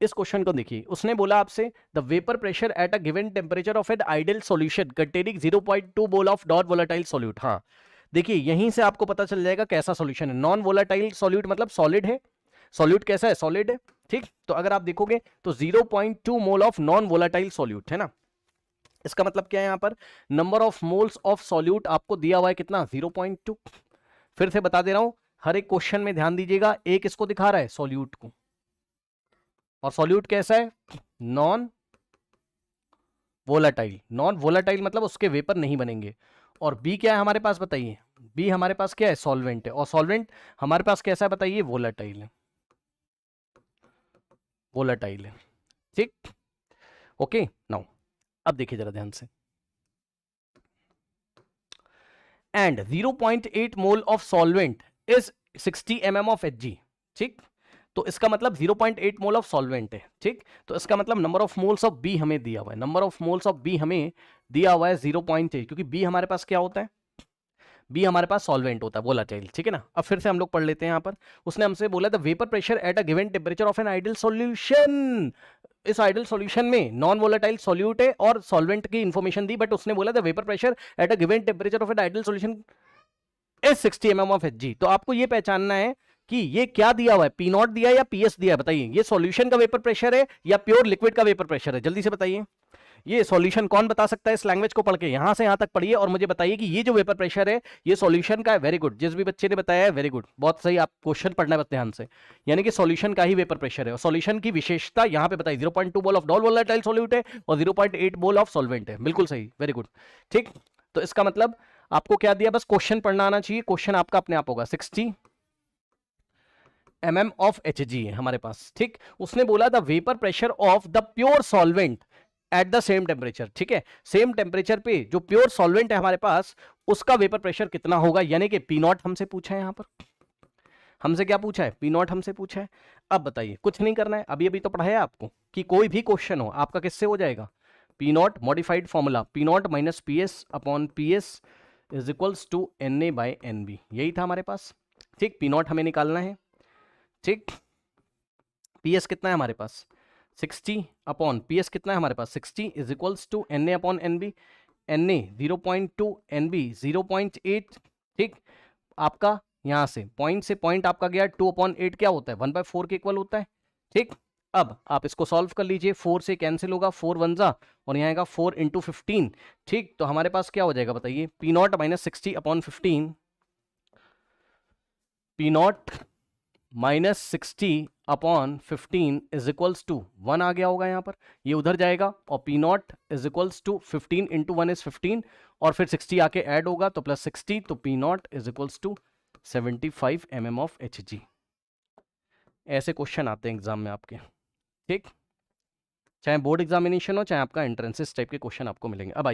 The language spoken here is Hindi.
इस क्वेश्चन को देखिए, उसने बोला आपसे the vapour pressure at a given temperature of an ideal solution containing 0.2 mole of non volatile solute. हाँ देखिए, यहीं से आपको पता चल जाएगा कैसा सॉल्यूशन है। नॉन वोलेटाइल सॉल्यूट मतलब सॉलिड है, सॉल्यूट कैसा है, सॉलिड है, ठीक। तो अगर आप देखोगे तो 0.2 mole of non volatile solute है ना। इसका मतलब क्या है, यहां पर number of moles of solute आपको दिया हुआ है कितना, 0.2। फिर से बता दे रहा हूं, हर एक क्वेश्चन में ध्यान दीजिएगा, एक इसको दिखा रहा है सॉल्यूट को, और सॉल्यूट कैसा है, नॉन वोलाटाइल। नॉन वोलाटाइल मतलब उसके वेपर नहीं बनेंगे। और बी क्या है हमारे पास बताइए, बी हमारे पास क्या है, सॉल्वेंट है। और सॉल्वेंट हमारे पास कैसा है बताइए, वोलाटाइल है, वोलाटाइल है, ठीक। ओके नाउ अब देखिए जरा ध्यान से, and 0.8 mole of solvent is 60 mm of Hg, ठीक। तो इसका मतलब 0.8 मोल ऑफ सॉल्वेंट है, ठीक। तो इसका मतलब number of moles of B हमें दिया हुआ है, number of moles of B हमें दिया हुआ है 0.8, क्योंकि बी हमारे पास क्या होता है, बी हमारे पास सॉल्वेंट होता है, वोलाटाइल, ठीक है ना। अब फिर से हम लोग पढ़ लेते हैं। यहां पर उसने हमसे बोला the vapour pressure at a given temperature of an ideal solution. इस आइडियल सॉल्यूशन में नॉन वोलेटाइल सॉल्यूट है और सॉल्वेंट की इंफॉर्मेशन दी, बट उसने बोला the vapour pressure at a given temperature of an ideal solution is 60 mm of Hg। तो आपको ये पहचानना है कि ये क्या दिया हुआ है, पी नॉट दिया है या पीएस दिया है, बताइए। ये सॉल्यूशन का वेपर प्रेशर है या प्योर लिक्विड का वेपर प्रेशर है, जल्दी से बताइए। ये सॉल्यूशन कौन बता सकता है इस लैंग्वेज को पढ़ के, यहां से यहां तक पढ़िए और मुझे बताइए कि ये जो वेपर प्रेशर है ये सॉल्यूशन का है। वेरी गुड, जिस भी बच्चे ने बताया है वेरी गुड, बहुत सही। आप क्वेश्चन पढ़ना है ध्यान से, यानी कि सॉल्यूशन का ही वेपर प्रेशर है। और सॉल्यूशन की विशेषता यहां पे बताइए, 0.2 mole of non volatile solute है और 0.8 मोल ऑफ सॉल्वेंट है, बिल्कुल सही, वेरी गुड, ठीक। तो इसका मतलब आपको क्या दिया, बस क्वेश्चन पढ़ना आना चाहिए, क्वेश्चन आपका अपने आप होगा। 60 mm ऑफ Hg है हमारे पास, ठीक। उसने बोला the vapour pressure of the pure solvent at the same temperature, ठीक है। सेम टेम्परेचर पे जो प्योर सॉल्वेंट है हमारे पास उसका वेपर प्रेशर कितना होगा, यानी कि पी नॉट हमसे पूछा है। यहां पर हमसे क्या पूछा है, पी नॉट हमसे पूछा है। अब बताइए, कुछ नहीं करना है, अभी अभी तो पढ़ाया आपको कि कोई भी क्वेश्चन हो आपका किससे हो जाएगा, P not modified formula, P not minus P S upon P S is equals to N A by N B, यही था हमारे पास, ठीक। पी नॉट हमें निकालना है, ठीक। पी एस कितना है हमारे पास 60 अपॉन पी एस कितना है हमारे पास 60 is equals to N A upon N B, N A 0.2, N B 0.8, ठीक। आपका यहां से पॉइंट आपका गया 2/8, क्या होता है 1/4 के इक्वल होता है, ठीक। अब आप इसको सॉल्व कर लीजिए, 4 से कैंसिल होगा, 4 वन जा और यहाँ आएगा 4 इंटू 15, ठीक। तो हमारे पास क्या हो जाएगा बताइए, P not minus 60 upon 15, P not minus 60 upon 15 is equals to 1 आ गया होगा यहाँ पर, ये उधर जाएगा और P not is equals to 15 into 1 is 15 और फिर 60 आके ऐड होगा तो प्लस 60, तो P not is equals to 75 mm of Hg। ऐसे क्वेश्चन आते हैं एग्जाम में आपके, ठीक। चाहे बोर्ड एग्जामिनेशन हो चाहे आपका एंट्रेंस, इस टाइप के क्वेश्चन आपको मिलेंगे। अब आइए